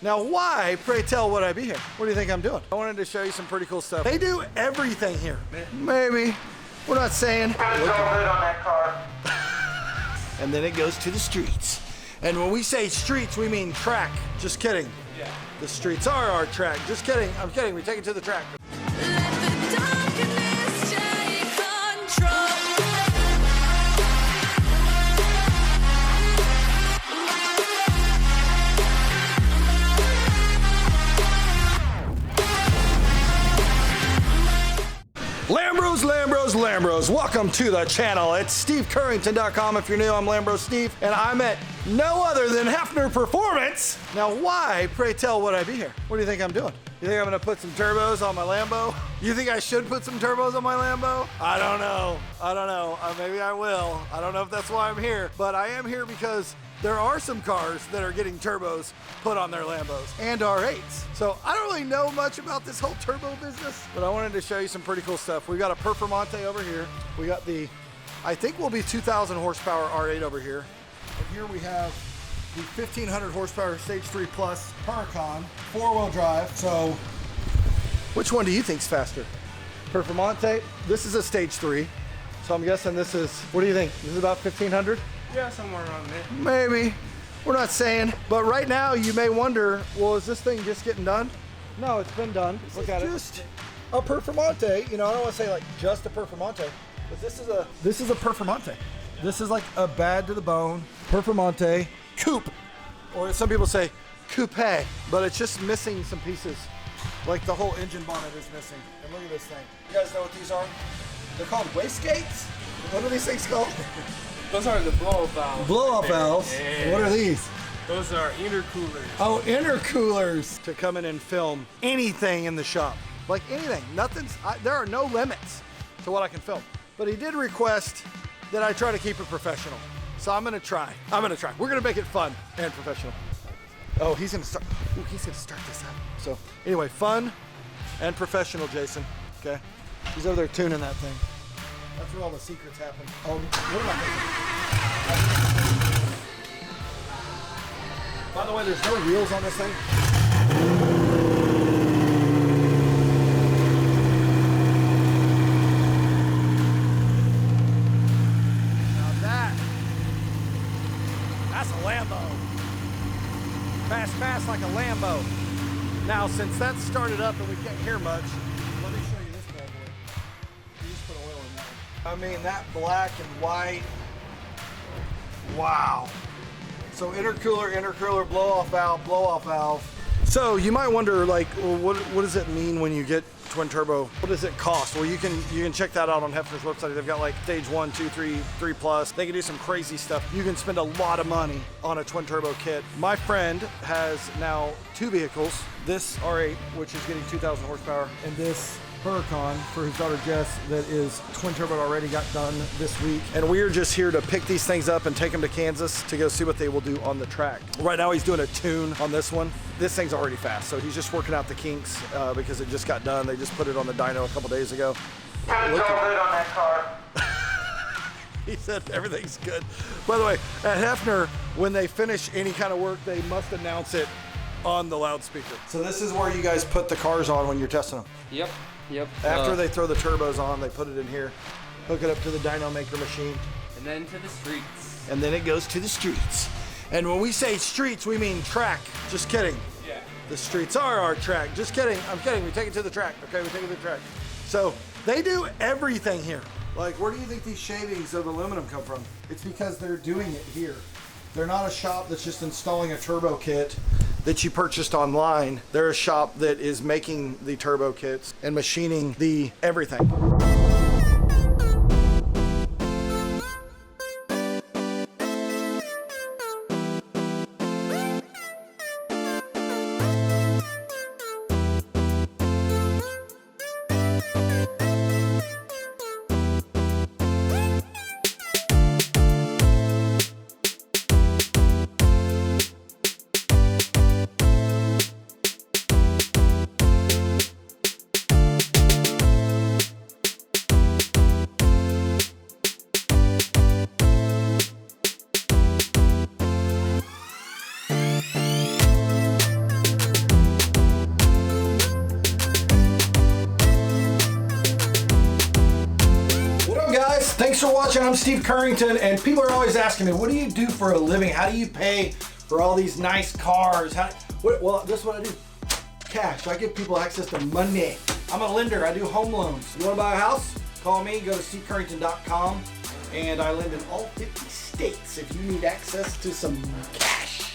Now why, pray tell, would I be here? What do you think I'm doing? I wanted to show you some pretty cool stuff. They do everything here. Maybe. We're not saying. It's all good on that car. And then it goes to the streets. And when we say streets, we mean track. Just kidding. Yeah. The streets are our track. Just kidding. I'm kidding. We take it to the track. Lambros, Lambros, Lambros. Welcome to the channel. It's SteveCurrington.com. If you're new, I'm Lambros Steve, and I'm at no other than Heffner Performance. Now, why, pray tell, would I be here? What do you think I'm doing? You think I'm gonna put some turbos on my Lambo? You think I should put some turbos on my Lambo? I don't know. Maybe I will. I don't know if that's why I'm here, but I am here because there are some cars that are getting turbos put on their Lambos and R8s. So I don't really know much about this whole turbo business, but I wanted to show you some pretty cool stuff. We've got a Performante over here. We got the, I think will be 2,000 horsepower R8 over here. And here we have the 1,500 horsepower Stage 3 Plus Huracan, 4-wheel drive. So which one do you think's faster? Performante, this is a Stage 3. So I'm guessing this is, what do you think? This is about 1,500? Yeah, somewhere around there. Maybe. We're not saying. But right now you may wonder, well, is this thing just getting done? No, it's been done. Look at it. Just a Performante. You know, I don't want to say like just a Performante, but this is a Performante. This is like a bad to the bone Performante coupe, or some people say coupe, but it's just missing some pieces. Like the whole engine bonnet is missing. And look at this thing. You guys know what these are? They're called wastegates. What are these things called? Those are the blow-off valves. Blow-off valves? Yeah. What are these? Those are intercoolers. Oh, intercoolers. To come in and film anything in the shop. Like anything. There are no limits to what I can film. But he did request that I try to keep it professional. So I'm gonna try. We're gonna make it fun and professional. Oh, he's gonna start this up. So anyway, fun and professional, Jason. Okay? He's over there tuning that thing. That's where all the secrets happen. Oh, what am I thinking? By the way, there's no wheels on this thing. Now that's a Lambo. Fast like a Lambo. Now, since that started up and we can't hear much, let me show you this bad boy. You just put oil in that one. I mean, that black and white. Wow. So intercooler, blow-off valve. So you might wonder, like, well, what does it mean when you get twin turbo? What does it cost? Well, you can check that out on Heffner's website. They've got like Stage 1, 2, 3 Plus. They can do some crazy stuff. You can spend a lot of money on a twin turbo kit. My friend has now 2 vehicles. This R8, which is getting 2,000 horsepower, and this Huracan for his daughter Jess that is twin turbo already, got done this week. And we're just here to pick these things up and take them to Kansas to go see what they will do on the track. Right now he's doing a tune on this one. This thing's already fast, so he's just working out the kinks because it just got done. They just put it on the dyno a couple days ago. It's all good on that car. He said everything's good. By the way, at Heffner, when they finish any kind of work, they must announce it on the loudspeaker. So this is where you guys put the cars on when you're testing them. Yep. After they throw the turbos on, they put it in here, hook it up to the dyno maker machine. And then to the streets. And then it goes to the streets. And when we say streets, we mean track. Just kidding. Yeah. The streets are our track. Just kidding. I'm kidding. We take it to the track. Okay, we take it to the track. So they do everything here. Like, where do you think these shavings of aluminum come from? It's because they're doing it here. They're not a shop that's just installing a turbo kit that you purchased online. They're a shop that is making the turbo kits and machining the everything. guys, thanks for watching. I'm Steve Currington, and people are always asking me, what do you do for a living? How do you pay for all these nice cars? Well, this is what I do. Cash. I give people access to money. I'm a lender. I do home loans. You want to buy a house? Call me. Go to stevecurrington.com, and I lend in all 50 states if you need access to some cash.